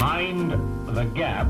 Mind the gap.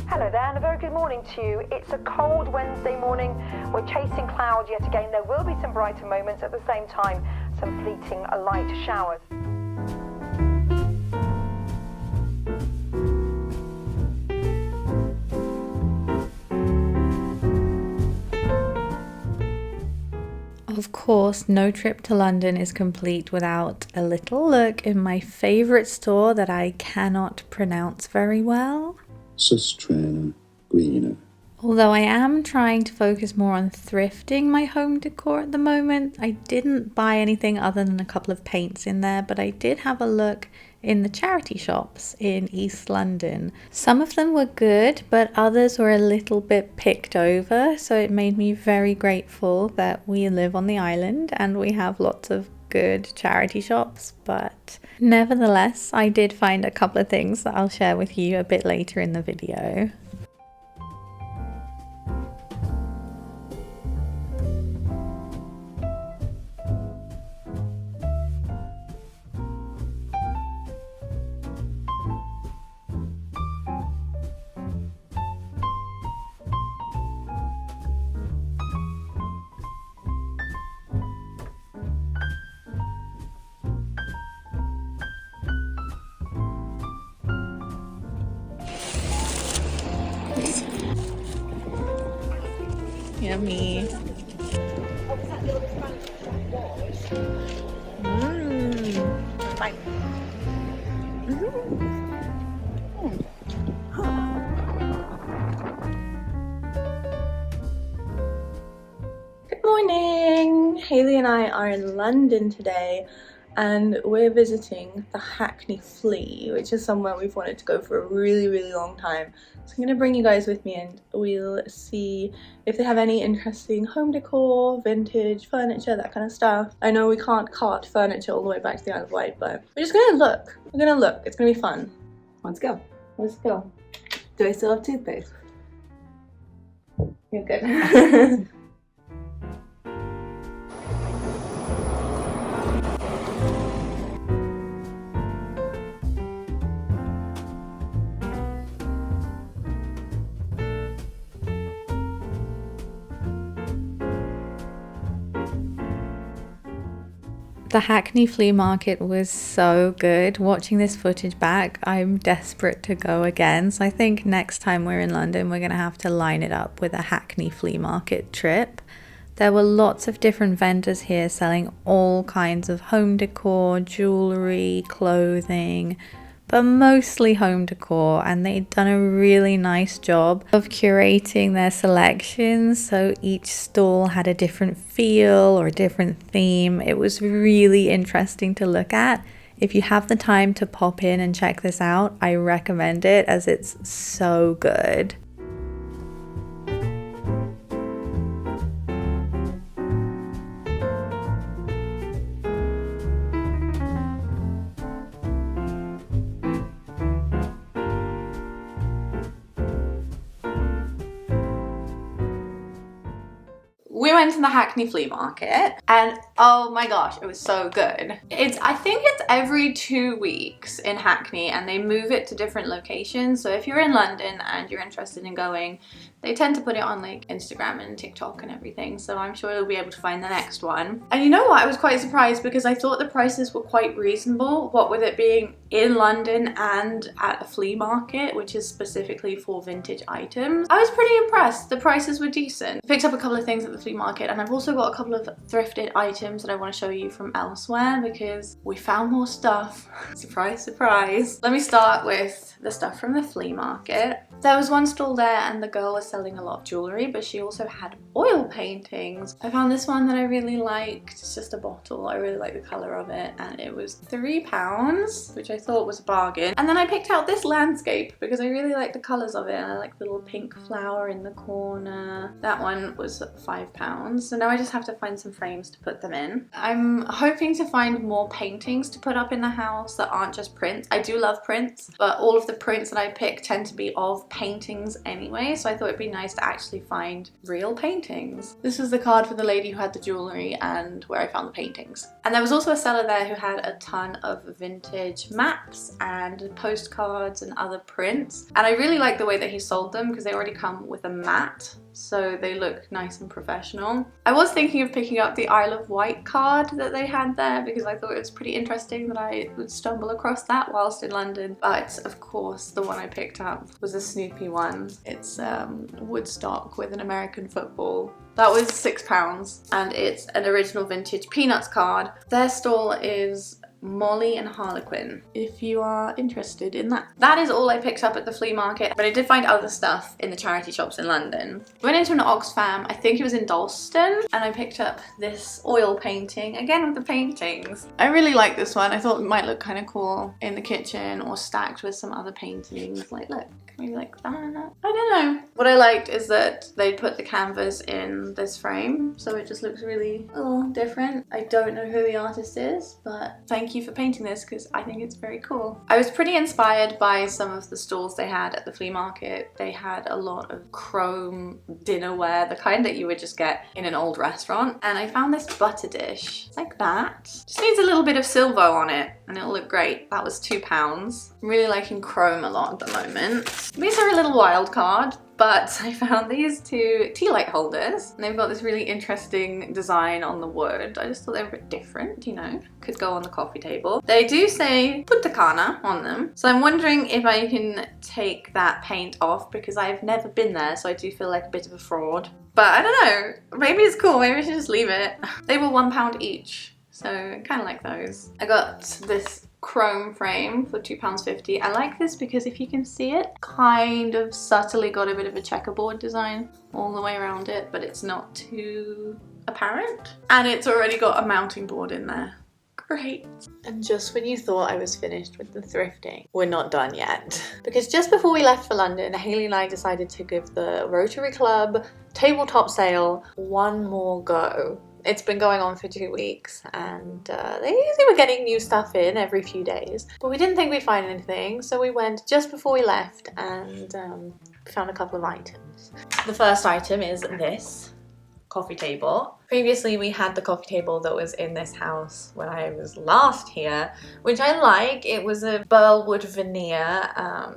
Hello there and a very good morning to you. It's a cold Wednesday morning. We're chasing clouds yet again. There will be some brighter moments, at the same time some fleeting light showers. Of course, no trip to London is complete without a little look in my favourite store that I cannot pronounce very well. Sustrana Greener. Although I am trying to focus more on thrifting my home decor at the moment, I didn't buy anything other than a couple of paints in there, but I did have a look in the charity shops in East London. Some of them were good, but others were a little bit picked over, so it made me very grateful that we live on the island and we have lots of good charity shops. But nevertheless, I did find a couple of things that I'll share with you a bit later in the video. Yummy. Bye. Good morning! Hayley and I are in London today and we're visiting the Hackney Flea, which is somewhere we've wanted to go for a really long time. So I'm going to bring you guys with me and we'll see if they have any interesting home decor, vintage, furniture, that kind of stuff. I know we can't cart furniture all the way back to the Isle of Wight, but we're just going to look. We're going to look. It's going to be fun. Let's go. Let's go. Do I still have toothpaste? You're good. The Hackney Flea Market was so good. Watching this footage back, I'm desperate to go again. So I think next time we're in London, we're going to have to line it up with a Hackney Flea Market trip. There were lots of different vendors here selling all kinds of home decor, jewellery, clothing, but mostly home decor, and they'd done a really nice job of curating their selections, so each stall had a different feel or a different theme. It was really interesting to look at. If you have the time to pop in and check this out, I recommend it as it's so good. We went to the Hackney Flea Market and oh my gosh, it was so good. I think it's every 2 weeks in Hackney and they move it to different locations. So if you're in London and you're interested in going, they tend to put it on like Instagram and TikTok and everything. So I'm sure you'll be able to find the next one. And you know what? I was quite surprised because I thought the prices were quite reasonable. What with it being in London and at a flea market, which is specifically for vintage items. I was pretty impressed. The prices were decent. I picked up a couple of things at the flea market and I've also got a couple of thrifted items that I want to show you from elsewhere because we found more stuff. Surprise, surprise. Let me start with the stuff from the flea market. There was one stall there and the girl was selling a lot of jewellery, but she also had oil paintings. I found this one that I really liked. It's just a bottle. I really like the colour of it and it was £3, which I thought was a bargain. And then I picked out this landscape because I really like the colours of it and I like the little pink flower in the corner. That one was £5. So now I just have to find some frames to put them in. I'm hoping to find more paintings to put up in the house that aren't just prints. I do love prints, but all of the prints that I pick tend to be of paintings anyway, so I thought it'd be nice to actually find real paintings. This was the card for the lady who had the jewellery and where I found the paintings. And there was also a seller there who had a ton of vintage maps and postcards and other prints. And I really like the way that he sold them because they already come with a mat, so they look nice and professional. I was thinking of picking up the Isle of Wight card that they had there because I thought it was pretty interesting that I would stumble across that whilst in London. But of course the one I picked up was a Snoopy one. It's Woodstock with an American football. That was £6 and it's an original vintage Peanuts card. Their stall is Molly and Harlequin, if you are interested in that. That is all I picked up at the flea market, but I did find other stuff in the charity shops in London. I went into an Oxfam, I think it was in Dalston, and I picked up this oil painting, again with the paintings. I really like this one. I thought it might look kind of cool in the kitchen or stacked with some other paintings. Like, look, maybe like that. I don't know. What I liked is that they put the canvas in this frame, so it just looks really different. I don't know who the artist is, but thank you for painting this because I think it's very cool. I was pretty inspired by some of the stalls they had at the flea market. They had a lot of chrome dinnerware, the kind that you would just get in an old restaurant. And I found this butter dish. It's like that. Just needs a little bit of silver on it and it'll look great. That was £2. I'm really liking chrome a lot at the moment. These are a little wild card, but I found these two tea light holders and they've got this really interesting design on the wood. I just thought they were a bit different, you know, could go on the coffee table. They do say Punta Cana on them, so I'm wondering if I can take that paint off because I've never been there, so I do feel like a bit of a fraud. But I don't know, maybe it's cool, maybe I should just leave it. They were £1 each, so I kind of like those. I got this chrome frame for £2.50. I like this because if you can see it, kind of subtly got a bit of a checkerboard design all the way around it, but it's not too apparent. And it's already got a mounting board in there. Great. And just when you thought I was finished with the thrifting, we're not done yet. Because just before we left for London, Hayley and I decided to give the Rotary Club tabletop sale one more go. It's been going on for 2 weeks and they usually were getting new stuff in every few days, but we didn't think we'd find anything, so we went just before we left and found a couple of items. The first item is this coffee table. Previously we had the coffee table that was in this house when I was last here, which I like. It was a burlwood veneer,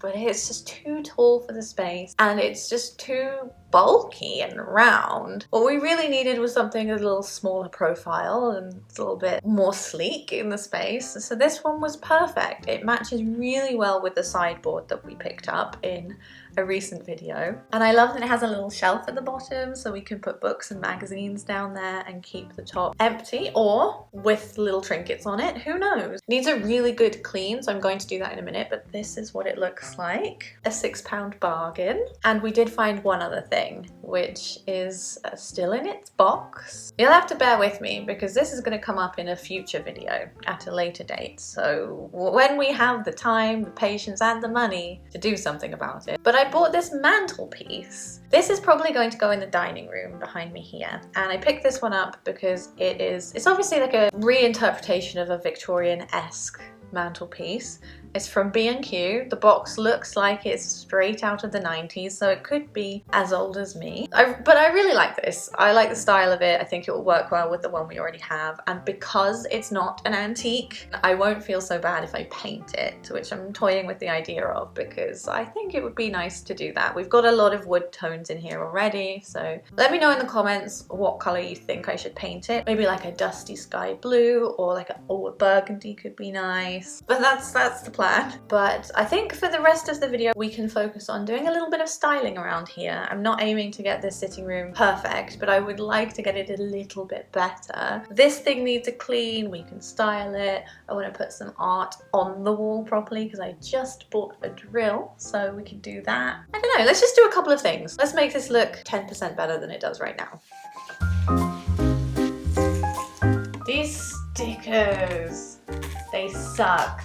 but it's just too tall for the space and it's just too bulky and round. What we really needed was something a little smaller profile and a little bit more sleek in the space. So this one was perfect. It matches really well with the sideboard that we picked up in a recent video. And I love that it has a little shelf at the bottom so we can put books and magazines down there and keep the top empty or with little trinkets on it, who knows. Needs a really good clean, so I'm going to do that in a minute, but this is what it looks like. A £6 bargain. And we did find one other thing, which is still in its box. You'll have to bear with me because this is going to come up in a future video at a later date, so when we have the time, the patience and the money to do something about it. But I bought this mantelpiece. This is probably going to go in the dining room behind me here, and I picked this one up because it's obviously like a reinterpretation of a Victorian-esque mantelpiece. It's from B&Q. The box looks like it's straight out of the 90s, so it could be as old as me. But I really like this. I like the style of it. I think it will work well with the one we already have. And because it's not an antique, I won't feel so bad if I paint it, which I'm toying with the idea of because I think it would be nice to do that. We've got a lot of wood tones in here already, so let me know in the comments what color you think I should paint it. Maybe like a dusty sky blue or like a burgundy could be nice. But that's the plan. But I think for the rest of the video we can focus on doing a little bit of styling around here. I'm not aiming to get this sitting room perfect, but I would like to get it a little bit better. This thing needs a clean, we can style it. I want to put some art on the wall properly because I just bought a drill, so we can do that. I don't know, let's just do a couple of things. Let's make this look 10% better than it does right now. These stickers, they suck.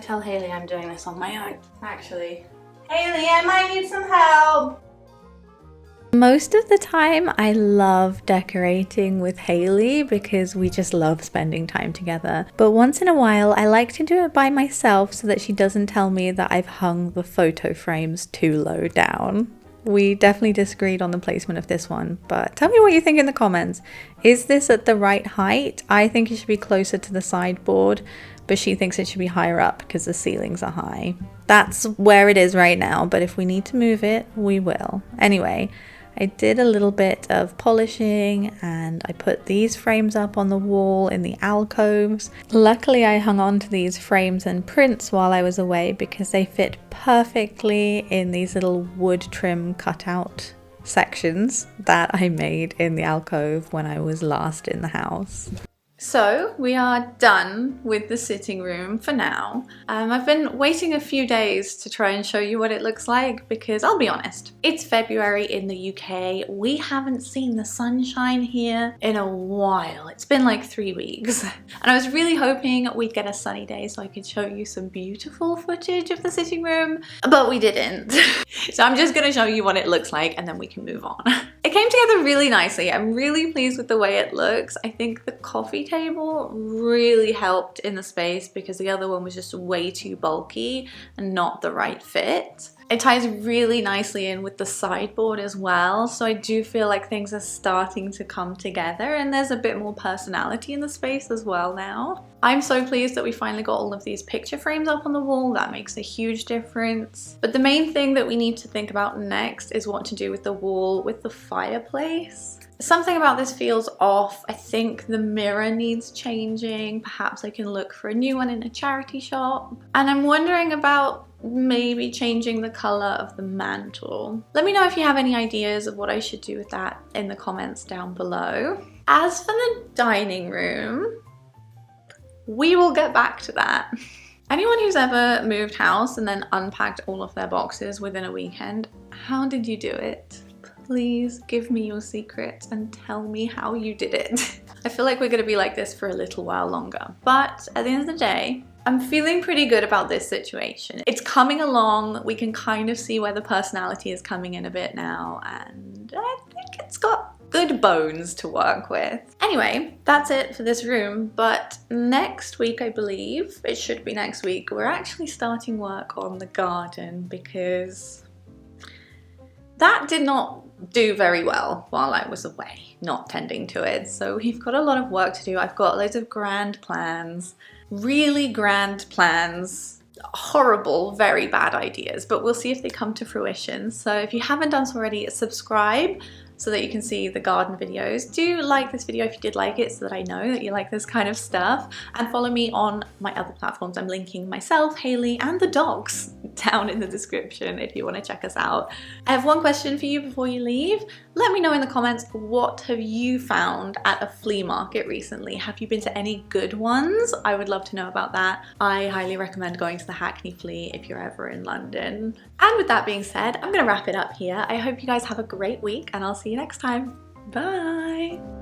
tell Hayley I'm doing this on my own. Actually, Hayley, I might need some help. Most of the time I love decorating with Hayley because we just love spending time together. But once in a while I like to do it by myself so that she doesn't tell me that I've hung the photo frames too low down. We definitely disagreed on the placement of this one, but tell me what you think in the comments. Is this at the right height? I think it should be closer to the sideboard, but she thinks it should be higher up because the ceilings are high. That's where it is right now, but if we need to move it, we will. Anyway, I did a little bit of polishing and I put these frames up on the wall in the alcoves. Luckily I hung on to these frames and prints while I was away because they fit perfectly in these little wood trim cutout sections that I made in the alcove when I was last in the house. So we are done with the sitting room for now. I've been waiting a few days to try and show you what it looks like because I'll be honest, it's February in the UK. We haven't seen the sunshine here in a while. It's been like 3 weeks. And I was really hoping we'd get a sunny day so I could show you some beautiful footage of the sitting room, but we didn't. So I'm just gonna show you what it looks like and then we can move on. It came together really nicely. I'm really pleased with the way it looks. I think the coffee table really helped in the space because the other one was just way too bulky and not the right fit. It ties really nicely in with the sideboard as well, so I do feel like things are starting to come together and there's a bit more personality in the space as well now. I'm so pleased that we finally got all of these picture frames up on the wall. That makes a huge difference. But the main thing that we need to think about next is what to do with the wall with the fireplace. Something about this feels off. I think the mirror needs changing. Perhaps I can look for a new one in a charity shop. And I'm wondering about maybe changing the color of the mantle. Let me know if you have any ideas of what I should do with that in the comments down below. As for the dining room, we will get back to that. Anyone who's ever moved house and then unpacked all of their boxes within a weekend, how did you do it? Please give me your secrets and tell me how you did it. I feel like we're gonna be like this for a little while longer, but at the end of the day, I'm feeling pretty good about this situation. It's coming along. We can kind of see where the personality is coming in a bit now, and I think it's got good bones to work with. Anyway, that's it for this room, but next week, I believe, it should be next week, we're actually starting work on the garden because that did not do very well while I was away, not tending to it. So we've got a lot of work to do. I've got loads of grand plans, really grand plans, horrible, very bad ideas, but we'll see if they come to fruition. So if you haven't done so already, subscribe so that you can see the garden videos. Do like this video if you did like it so that I know that you like this kind of stuff, and follow me on my other platforms. I'm linking myself, Hayley, and the dogs down in the description if you want to check us out. I have one question for you before you leave. Let me know in the comments, what have you found at a flea market recently? Have you been to any good ones? I would love to know about that. I highly recommend going to the Hackney Flea if you're ever in London. And with that being said, I'm gonna wrap it up here. I hope you guys have a great week and I'll see you next time. Bye!